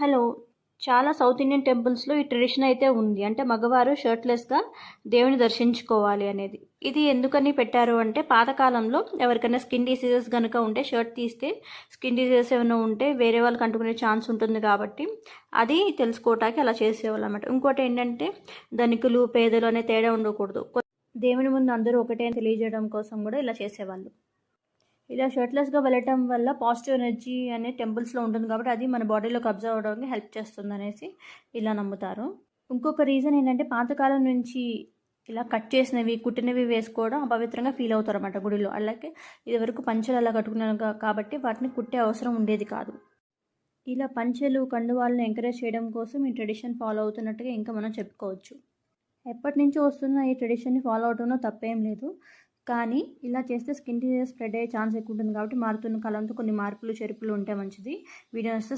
Hello. చాలా south Indian టెంపుల్స్‌లో ఈ tradition అయితే ఉంది. అంటే మగవారు షర్ట్‌లెస్‌గా దేవుడిని దర్శించుకోవాలి అనేది. ఇది ఎందుకని పెట్టారు అంటే పాతకాలంలో ఎవరికైనా స్కిన్ డిసీజెస్ గనుక ఉంటే షర్ట్ తీస్తే స్కిన్ డిసీజెస్ ఏమైనా ఉంటే వేరే వాళ్ళకి అంటుకునే ఛాన్స్ ఉంటుంది కాబట్టి అది తెలుసుకోవటానికి అలా చేసేవాళ్ళనమాట. ఇంకోటేంటంటే ధనికులు, పేదలు అనే తేడా ఉండకూడదు. దేవుని ముందు అందరూ ఒకటే అని తెలియజేయడం కోసం కూడా ఇలా చేసేవాళ్ళు. ఇలా షర్ట్‌లెస్‌గా వెళ్ళటం వల్ల పాజిటివ్ ఎనర్జీ అనేది టెంపుల్స్‌లో ఉంటుంది కాబట్టి అది మన బాడీలోకి అబ్జర్వ్ అవ్వడానికి హెల్ప్ చేస్తుందనేసి ఇలా నమ్ముతారు. ఇంకొక రీజన్ ఏంటంటే పాతకాలం నుంచి ఇలా కట్ చేసినవి, కుట్టినవి వేసుకోవడం అపవిత్రంగా ఫీల్ అవుతారన్నమాట గుడిలో. అలాగే ఇదివరకు పంచెలు అలా కట్టుకున్నారు కాబట్టి వాటిని కుట్టే అవసరం ఉండేది కాదు. ఇలా పంచెలు, కండువాలను ఎంకరేజ్ చేయడం కోసం ఈ ట్రెడిషన్ ఫాలో అవుతున్నట్టుగా ఇంకా మనం చెప్పుకోవచ్చు. ఎప్పటినుంచో వస్తున్న ఈ ట్రెడిషన్‌ని ఫాలో అవడంలో తప్పేం లేదు. కానీ ఇలా చేస్తే స్కిన్ డిసీజెస్ స్ప్రెడ్ అయ్యే ఛాన్స్ ఎక్కువ ఉంటుంది కాబట్టి మారుతున్న కాలంతో కొన్ని మార్పులు, చేర్పులు ఉంటే మంచిది. వీడియో నచ్చితే